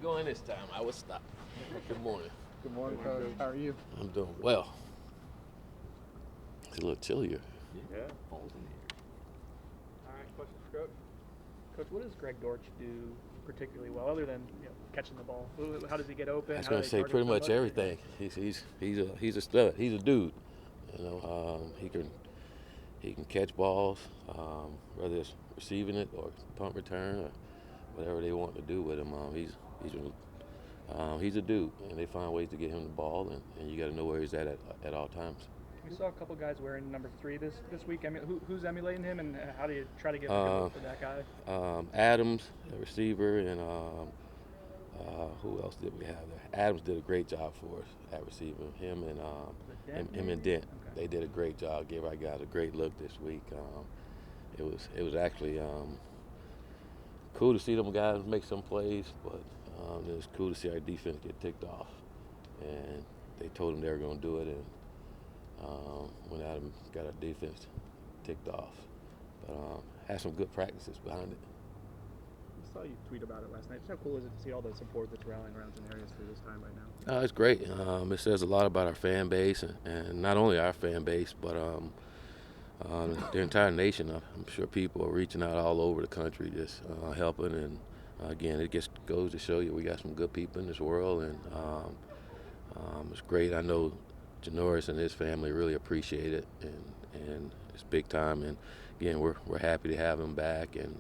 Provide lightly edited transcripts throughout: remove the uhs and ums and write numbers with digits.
going this time. I will stop. Good morning. Good morning, Coach. How are you? I'm doing well. It's a little chillier. Yeah, falls in the air. All right, questions for Coach? Coach, what does Greg Dortch do particularly well, other than catching the ball? How does he get open? I was going to say pretty much everything. He's a stud. He's a dude. He can catch balls, whether it's receiving it or punt return or whatever they want to do with him. He's a dude, and they find ways to get him the ball, and you got to know where he's at all times. We saw a couple guys wearing number 3 this week. I mean, who's emulating him, and how do you try to get for that guy? Adams, the receiver, and who else did we have there? Adams did a great job for us at receiver. Him and Dent. Okay. They did a great job. Gave our guys a great look this week. It was actually cool to see them guys make some plays, but it was cool to see our defense get ticked off. And they told them they were going to do it, and went out and got our defense ticked off. But had some good practices behind it. I saw you tweet about it last night. Just how cool is it to see all the support that's rallying around Janarius through this time right now? It's great. It says a lot about our fan base, and not only our fan base, but the entire nation. I'm sure people are reaching out all over the country just helping. And again, it just goes to show you we got some good people in this world, and it's great. I know Janarius and his family really appreciate it, and it's big time. And again, we're happy to have him back, and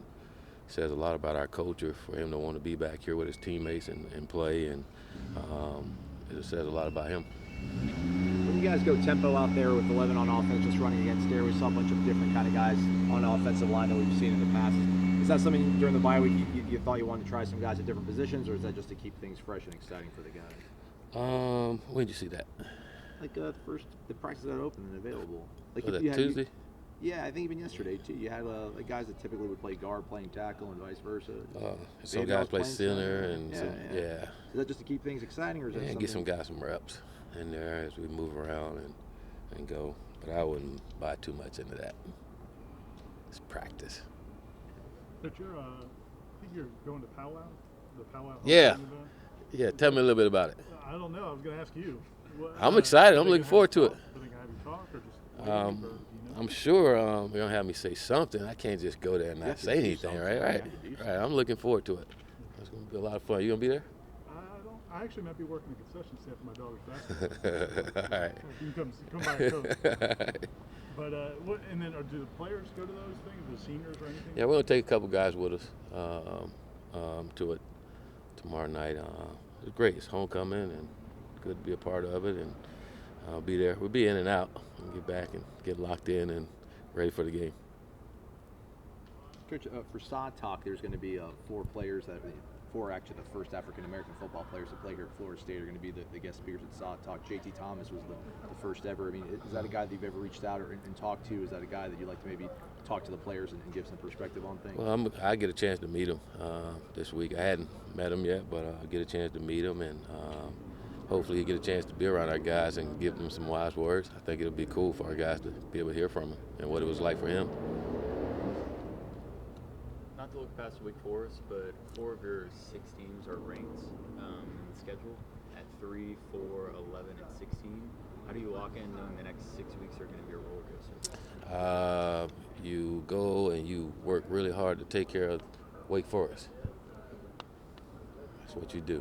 it says a lot about our culture for him to want to be back here with his teammates and play, and it says a lot about him. When you guys go tempo out there with 11 on offense, just running against there, we saw a bunch of different kind of guys on the offensive line that we've seen in the past. Is that something during the bye week you thought you wanted to try some guys at different positions, or is that just to keep things fresh and exciting for the guys? When did you see that? Like the practice that open and available. Like Was that Tuesday? Yeah, I think even yesterday too. You had guys that typically would play guard playing tackle and vice versa. Some guys play center, and yeah. Is that just to keep things exciting, or is that something? Get some guys some reps in there as we move around and go. But I wouldn't buy too much into that. It's practice. But I think you're going to Powwow? The Powwow? Yeah. Yeah, tell me a little bit about it. I don't know. I was going to ask you. I'm excited. I'm looking forward to it. Are they going to have you talk, or just I'm sure you're going to have me say something. I can't just go there and not say anything, right? Right. I'm looking forward to it. It's going to be a lot of fun. You going to be there? I actually might be working the concession stand for my daughter's basketball. All right. You can come by and coach. But and then do the players go to those things, the seniors or anything? Yeah, we're going to take a couple guys with us to it tomorrow night. It's great. It's homecoming, and good to be a part of it, and I'll be there. We'll be in and out and get back and get locked in and ready for the game. Coach, for Sod Talk, there's going to be four actually the first African-American football players to play here at Florida State are going to be the guest speakers at Sod Talk. JT Thomas was the first ever. I mean, is that a guy that you've ever reached out and talked to? Is that a guy that you'd like to maybe talk to the players and give some perspective on things? Well, I get a chance to meet him this week. I hadn't met him yet, but I'll get a chance to meet him, and hopefully get a chance to be around our guys and give them some wise words. I think it'll be cool for our guys to be able to hear from him and what it was like for him. Not to look past week 4, but 4 of your 6 teams are ranked in the schedule at 3, 4, 11, and 16. How do you walk in knowing the next 6 weeks are going to be a roller coaster? You go and you work really hard to take care of Wake Forest. That's what you do.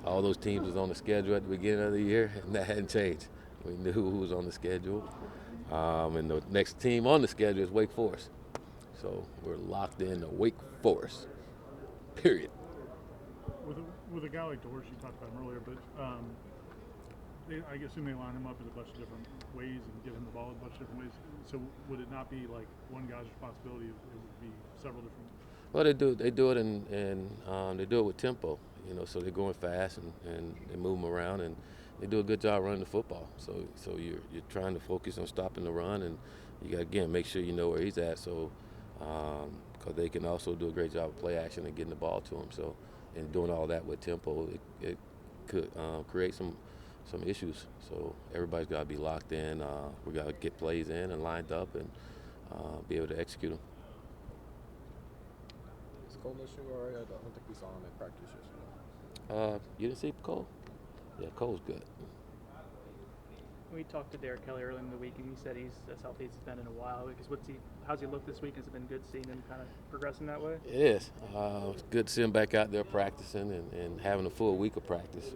All those teams was on the schedule at the beginning of the year, and that hadn't changed. We knew who was on the schedule. And the next team on the schedule is Wake Forest. So we're locked in to Wake Forest, period. With a guy like Dortch, you talked about him earlier, but I assume they line him up in a bunch of different ways and give him the ball in a bunch of different ways. So would it not be like one guy's responsibility? It would be several different. Well, they do it, and they do it with tempo. So they're going fast and they move them around, and they do a good job running the football. So you're trying to focus on stopping the run, and you got to, again, make sure you know where he's at. So because they can also do a great job of play action and getting the ball to him. So and doing all that with tempo, it could create some issues. So everybody's got to be locked in. We got to get plays in and lined up and be able to execute them. Cole issue, or I don't think we saw him at practice yesterday. You didn't see Cole? Yeah, Cole's good. We talked to Derek Kelly earlier in the week, and he said he's as healthy as he's been in a while. Because how's he look this week? Has it been good seeing him kind of progressing that way? It is. It's good to see him back out there practicing and having a full week of practice,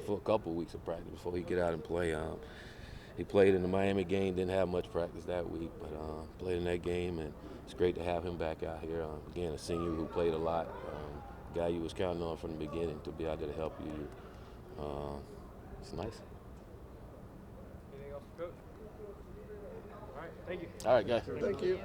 for a couple of weeks of practice before he get out and play. He played in the Miami game, didn't have much practice that week, but played in that game, and it's great to have him back out here. Again, a senior who played a lot, guy you was counting on from the beginning to be out there to help you. It's nice. Anything else, Coach? All right, thank you. All right, guys. Thank you.